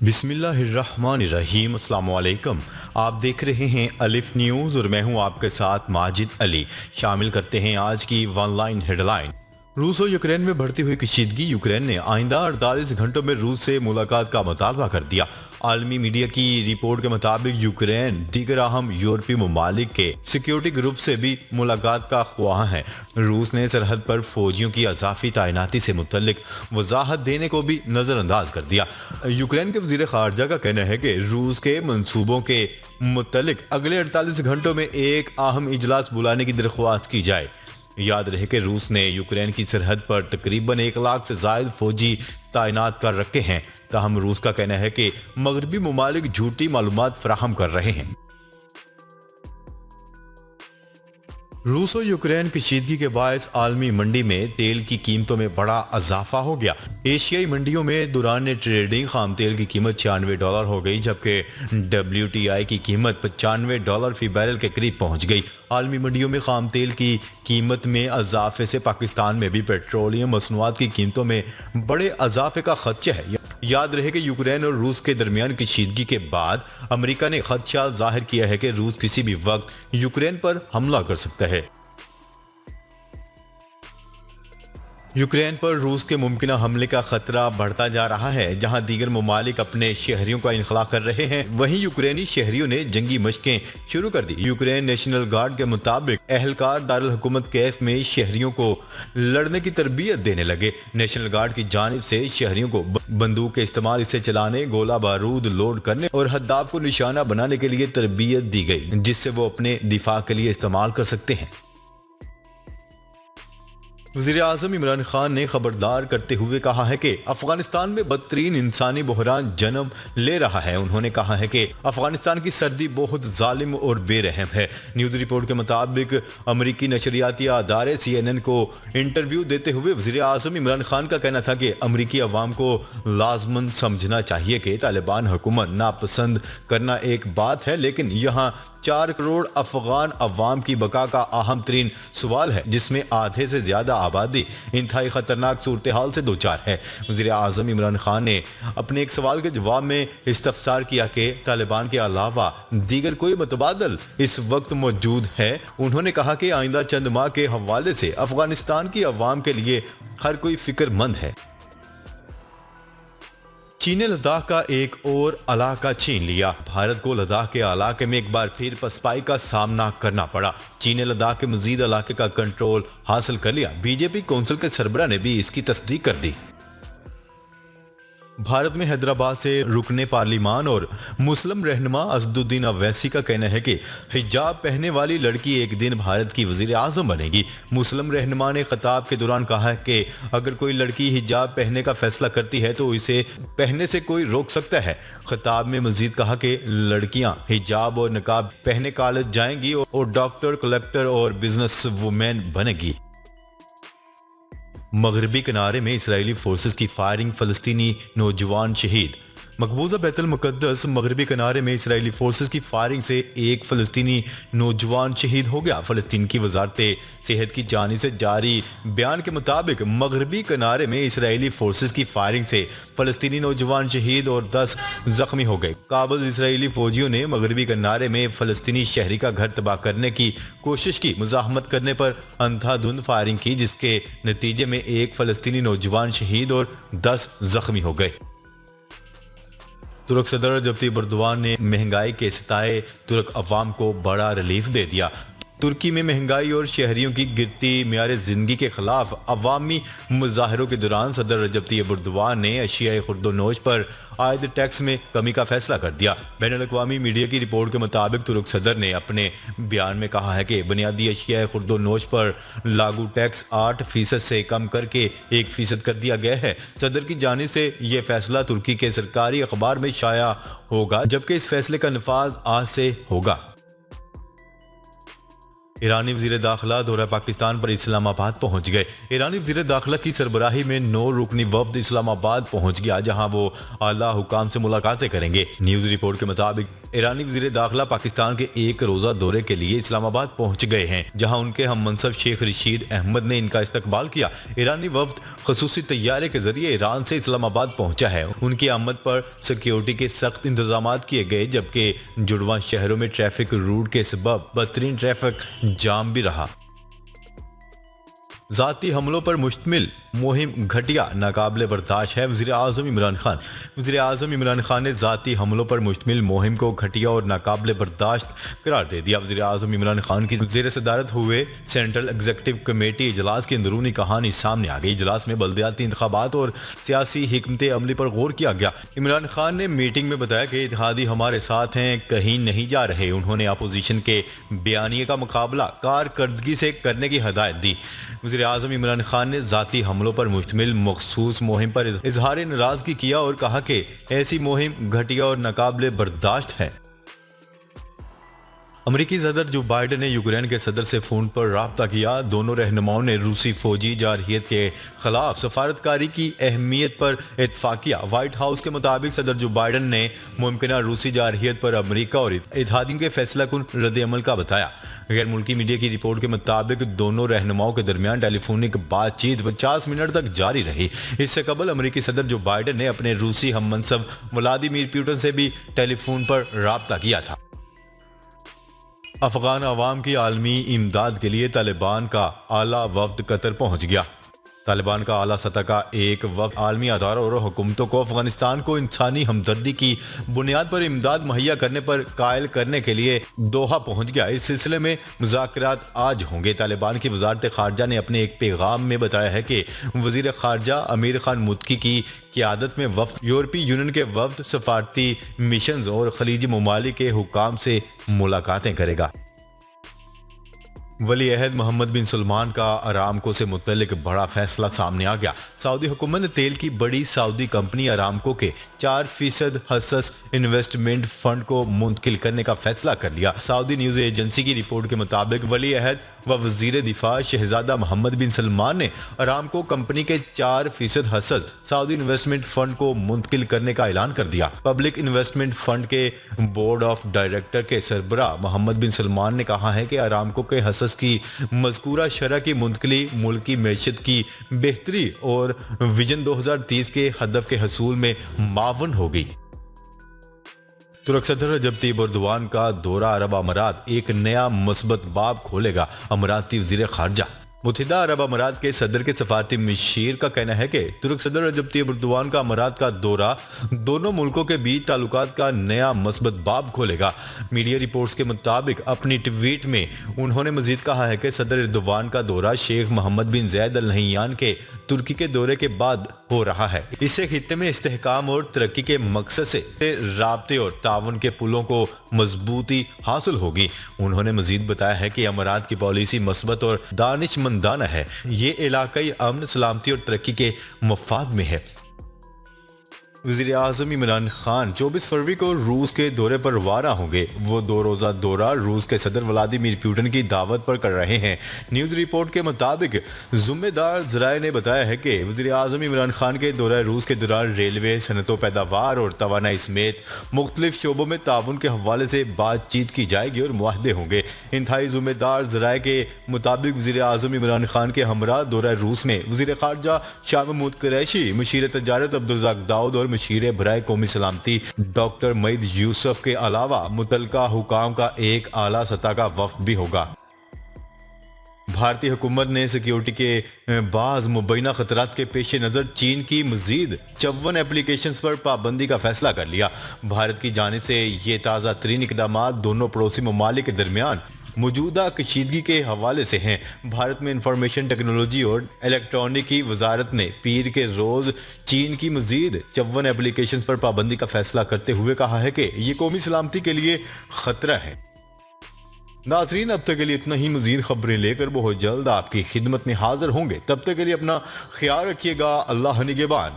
बिस्मिल्लाहिर्रहमानिर्रहीम। अस्सलाम वालेकुम। आप देख रहे हैं अलिफ न्यूज़ और मैं हूं आपके साथ माजिद अली। शामिल करते हैं आज की वन लाइन हेडलाइन। रूस और यूक्रेन में बढ़ती हुई कशीदगी। यूक्रेन ने आइंदा 48 घंटों में रूस से मुलाकात का मुतालबा कर दिया। आलमी मीडिया की रिपोर्ट के मुताबिक यूक्रेन दीगर अहम यूरोपीय ममालिक के सिक्योरिटी ग्रुप से भी मुलाकात का ख्वाह है। रूस ने सरहद पर फौजियों की अजाफी तैनाती से मुतल्लिक वजाहत देने को भी नज़रअंदाज कर दिया। यूक्रेन के वजीर खारजा का कहना है कि रूस के मंसूबों के मुतल्लिक अगले 48 घंटों में एक अहम इजलास बुलाने की दरख्वास्त की जाए। याद रहे कि रूस ने यूक्रेन की सरहद पर तकरीबन 1 लाख से जायद फौजी तैनात कर रखे हैं। ताहम रूस का कहना है कि मगरबी ममालिक झूठी मालूमात फराहम कर रहे हैं। रूस और यूक्रेन कशीदगी के बायस आलमी मंडी में तेल की कीमतों में बड़ा इजाफा हो गया। एशियाई मंडियों में दौरान ट्रेडिंग खाम तेल की कीमत $96 हो गई, जबकि WTI की कीमत $95 फी बैरल के करीब पहुंच गई। आलमी मंडियों में खाम तेल की कीमत में इजाफे से पाकिस्तान में भी पेट्रोलियम मसनूआत की कीमतों में बड़े इजाफे का खदशा है। याद रहे कि यूक्रेन और रूस के दरमियान कशीदगी के बाद अमेरिका ने खदशा जाहिर किया है कि रूस किसी भी वक्त यूक्रेन पर हमला कर सकता है। यूक्रेन पर रूस के मुमकिना हमले का खतरा बढ़ता जा रहा है। जहां दीगर ममालिक अपने शहरियों का इनखला कर रहे हैं, वहीं यूक्रेनी शहरियों ने जंगी मशकें शुरू कर दी। यूक्रेन नेशनल गार्ड के मुताबिक अहलकार दारुल हुकूमत कैफ में शहरियों को लड़ने की तरबियत देने लगे। नेशनल गार्ड की जानिब से शहरियों को बंदूक के इस्तेमाल, इसे चलाने, गोला बारूद लोड करने और हद्दाफ को निशाना बनाने के लिए तरबियत दी गई, जिससे वो अपने दिफा के लिए इस्तेमाल कर सकते हैं। वज़ीर-ए-आज़म इमरान खान ने खबरदार करते हुए कहा है कि अफगानिस्तान में बदतरीन इंसानी बहरान जन्म ले रहा है। उन्होंने कहा है कि अफगानिस्तान की सर्दी बहुत जालिम और बेरहम है। न्यूज़ रिपोर्ट के मुताबिक अमरीकी नशरियाती अदारे CNN को इंटरव्यू देते हुए वज़ीर-ए-आज़म इमरान खान का कहना था कि अमरीकी अवाम को लाजमन समझना चाहिए कि तालिबान हुकूमत नापसंद करना एक बात है, लेकिन यहाँ 4 करोड़ अफगान अवाम की बका का अहम तरीन सवाल है, जिसमें आधे से ज्यादा आबादी इंतहाई खतरनाक सूरत हाल से दो चार है। वज़ीर आज़म इमरान खान ने अपने एक सवाल के जवाब में इस्तफसार किया कि तालिबान के अलावा दीगर कोई मुतबादल इस वक्त मौजूद है। उन्होंने कहा कि आइंदा चंद माह के हवाले से अफगानिस्तान की अवाम के लिए हर कोई फिक्रमंद है। चीन ने लद्दाख का एक और इलाका छीन लिया। भारत को लद्दाख के इलाके में एक बार फिर पसपाई का सामना करना पड़ा। चीन ने लद्दाख के मजीद इलाके का कंट्रोल हासिल कर लिया। बीजेपी कौंसिल के सरबराह ने भी इसकी तस्दीक कर दी। भारत में हैदराबाद से रुकने पार्लिमान और मुस्लिम रहनुमा असदुद्दीन अवैसी का कहना है कि हिजाब पहनने वाली लड़की एक दिन भारत की वजीर आजम बनेगी। मुस्लिम रहनुमा ने खिताब के दौरान कहा है कि अगर कोई लड़की हिजाब पहनने का फैसला करती है तो इसे पहनने से कोई रोक सकता है। खिताब में मजीद कहा कि लड़कियां हिजाब और निकाब पहने कॉलेज जाएंगी और डॉक्टर, कलेक्टर और बिजनेस वुमेन बनेगी। मगरबी किनारे में इजरायली फोर्सेस की फायरिंग, फलस्तीनी नौजवान शहीद। मकबूजा बैतुल मुकद्दस मगरबी किनारे में इजरायली फोर्सेस की फायरिंग से एक फलस्तीनी नौजवान शहीद हो गया। फलस्तीन की वजारत सेहत की जानिब से जारी बयान के मुताबिक मगरबी किनारे में इजरायली फोर्सेस की फायरिंग से फलस्तीनी नौजवान शहीद और 10 जख्मी हो गए। काबुल इजरायली फौजियों ने मगरबी किनारे में फलस्तीनी शहरी का घर तबाह करने की कोशिश की। मुजाहमत करने पर अंधाधुंध फायरिंग की, जिसके नतीजे में एक फलस्तीनी नौजवान शहीद और 10 जख्मी हो गए। तुर्क सदर रजब तय्यिप एर्दोगान ने महंगाई के सताए तुर्क अवाम को बड़ा रिलीफ दे दिया। तुर्की में महंगाई और शहरियों की गिरती मियार जिंदगी के खिलाफ अवामी मुजाहरों के दौरान सदर रजब तय्यिप एर्दोगान ने अशियाए खुर्दोनोश पर आयद टैक्स में कमी का फैसला कर दिया। बैनुल-अक़वामी मीडिया की रिपोर्ट के मुताबिक तुर्क सदर ने अपने बयान में कहा है कि बुनियादी अशियाए खुर्दोनोश पर लागू टैक्स 8% से कम करके 1% कर दिया गया है। सदर की जानिब से यह फैसला तुर्की के सरकारी अखबार में शाया होगा, जबकि इस फैसले का नफाज आज से होगा। ईरानी वज़ीर दाखिला दौरा पाकिस्तान पर इस्लामाबाद पहुंच गए। ईरानी वज़ीर दाखिला की सरबराही में 9 रुकनी वफ्द इस्लामाबाद पहुंच गया, जहां वो आला हुकाम से मुलाकातें करेंगे। न्यूज़ रिपोर्ट के मुताबिक ایرانی وزیر داخلہ پاکستان کے ایک روزہ دورے کے لیے اسلام آباد پہنچ گئے ہیں، جہاں ان کے ہم منصب شیخ رشید احمد نے ان کا استقبال کیا۔ ایرانی وفد خصوصی طیارے کے ذریعے ایران سے اسلام آباد پہنچا ہے۔ ان کی آمد پر سیکیورٹی کے سخت انتظامات کیے گئے، جبکہ جڑواں شہروں میں ٹریفک روٹ کے سبب بدترین ٹریفک جام بھی رہا۔ ذاتی حملوں پر مشتمل مہم گھٹیا ناقابل برداشت ہے، وزیر اعظم عمران خان۔ وزیر اعظم عمران خان نے ذاتی حملوں پر مشتمل مہم کو گھٹیا اور ناقابل برداشت قرار دے دیا۔ وزیر اعظم عمران خان کی زیر صدارت ہوئے سینٹرل ایگزیکٹو کمیٹی اجلاس کی اندرونی کہانی سامنے آ گئی۔ اجلاس میں بلدیاتی انتخابات اور سیاسی حکمت عملی پر غور کیا گیا۔ عمران خان نے میٹنگ میں بتایا کہ اتحادی ہمارے ساتھ ہیں، کہیں نہیں جا رہے۔ انہوں نے اپوزیشن کے بیانیے کا مقابلہ کارکردگی سے کرنے کی ہدایت دی۔ وزیر اعظم عمران خان نے ذاتی حملوں پر مشتمل مخصوص مہم پر اظہار ناراضگی کیا اور کہا کہ ایسی مہم گھٹیا اور ناقابل برداشت ہے۔ امریکی صدر جو بائیڈن نے یوکرین کے صدر سے فون پر رابطہ کیا۔ دونوں رہنماؤں نے روسی فوجی جارحیت کے خلاف سفارتکاری کی اہمیت پر اتفاق کیا۔ وائٹ ہاؤس کے مطابق صدر جو بائیڈن نے ممکنہ روسی جارحیت پر امریکہ اور اتحادیوں کے فیصلہ کن رد عمل کا بتایا۔ غیر ملکی میڈیا کی رپورٹ کے مطابق دونوں رہنماؤں کے درمیان ٹیلی فونک بات چیت 50 منٹ تک جاری رہی۔ اس سے قبل امریکی صدر جو بائیڈن نے اپنے روسی ہم منصب ولادیمیر پوٹن سے بھی ٹیلی فون پر رابطہ کیا تھا۔ افغان عوام کی عالمی امداد کے لیے طالبان کا اعلیٰ وفد قطر پہنچ گیا۔ طالبان کا اعلیٰ سطح کا ایک وفد عالمی اداروں اور حکومتوں کو افغانستان کو انسانی ہمدردی کی بنیاد پر امداد مہیا کرنے پر قائل کرنے کے لیے دوحہ پہنچ گیا۔ اس سلسلے میں مذاکرات آج ہوں گے۔ طالبان کی وزارت خارجہ نے اپنے ایک پیغام میں بتایا ہے کہ وزیر خارجہ امیر خان متقی کی قیادت میں وفد یورپی یونین کے وفد سفارتی مشنز اور خلیجی ممالک کے حکام سے ملاقاتیں کرے گا۔ ولی عہد محمد بن سلمان کا ارامکو سے متعلق بڑا فیصلہ سامنے آ گیا۔ سعودی حکومت نے تیل کی بڑی سعودی کمپنی ارامکو کے 4% حصص انویسٹمنٹ فنڈ کو منتقل کرنے کا فیصلہ کر لیا۔ سعودی نیوز ایجنسی کی رپورٹ کے مطابق ولی عہد و وزیر دفاع شہزادہ محمد بن سلمان نے ارامکو کمپنی کے 4% حصص سعودی انویسٹمنٹ فنڈ کو منتقل کرنے کا اعلان کر دیا۔ پبلک انویسٹمنٹ فنڈ کے بورڈ آف ڈائریکٹر کے سربراہ محمد بن سلمان نے کہا ہے کہ ارامکو کے حصص کی مذکورہ شرح کی منتقلی ملکی معیشت کی بہتری اور ویژن 2030 کے ہدف کے حصول میں معاون ہوگی۔ ترک صدر رجب طیب اردوان کا دورہ عرب امارات ایک نیا مثبت باب کھولے گا۔ اماراتی وزیر خارجہ متحدہ عرب امارات کے صدر کے سفارتی مشیر کا کہنا ہے کہ ترک صدر رجب طیب اردوان کا امارات کا دورہ دونوں ملکوں کے بیچ تعلقات کا نیا مثبت باب کھولے گا۔ میڈیا رپورٹس کے مطابق اپنی ٹویٹ میں انہوں نے مزید کہا ہے کہ صدر اردوان کا دورہ شیخ محمد بن زید ال نہیان کے ترکی کے دورے کے بعد ہو رہا ہے۔ اس سے خطے میں استحکام اور ترقی کے مقصد سے رابطے اور تعاون کے پلوں کو مضبوطی حاصل ہوگی۔ انہوں نے مزید بتایا ہے کہ امارات کی پالیسی مثبت اور دانش مندانہ ہے۔ یہ علاقائی امن، سلامتی اور ترقی کے مفاد میں ہے۔ وزیر اعظم عمران خان 24 فروری کو روس کے دورے پر روانہ ہوں گے۔ وہ 2 روزہ دورہ روس کے صدر ولادیمیر پوٹن کی دعوت پر کر رہے ہیں۔ نیوز رپورٹ کے مطابق ذمہ دار ذرائع نے بتایا ہے کہ وزیر اعظم عمران خان کے دورہ روس کے دوران ریلوے، صنعت و پیداوار اور توانائی سمیت مختلف شعبوں میں تعاون کے حوالے سے بات چیت کی جائے گی اور معاہدے ہوں گے۔ انتہائی ذمہ دار ذرائع کے مطابق وزیر اعظم عمران خان کے ہمراہ دورہ روس میں وزیر خارجہ شاہ محمود قریشی، مشیر تجارت عبدالرزاق داؤد اور مشیر برائے قومی سلامتی ڈاکٹر معید یوسف کے علاوہ متعلقہ حکام کا ایک اعلیٰ سطح کا وفد بھی ہوگا۔ بھارتی حکومت نے سیکیورٹی کے بعض مبینہ خطرات کے پیش نظر چین کی مزید 54 اپلیکیشنز پر پابندی کا فیصلہ کر لیا۔ بھارت کی جانب سے یہ تازہ ترین اقدامات دونوں پڑوسی ممالک کے درمیان موجودہ کشیدگی کے حوالے سے ہیں۔ بھارت میں انفارمیشن ٹیکنالوجی اور الیکٹرونک کی وزارت نے پیر کے روز چین کی مزید 54 اپلیکیشنز پر پابندی کا فیصلہ کرتے ہوئے کہا ہے کہ یہ قومی سلامتی کے لیے خطرہ ہے۔ ناظرین، اب تک کے لیے اتنا ہی۔ مزید خبریں لے کر بہت جلد آپ کی خدمت میں حاضر ہوں گے۔ تب تک کے لیے اپنا خیال رکھیے گا۔ اللہ نگہبان۔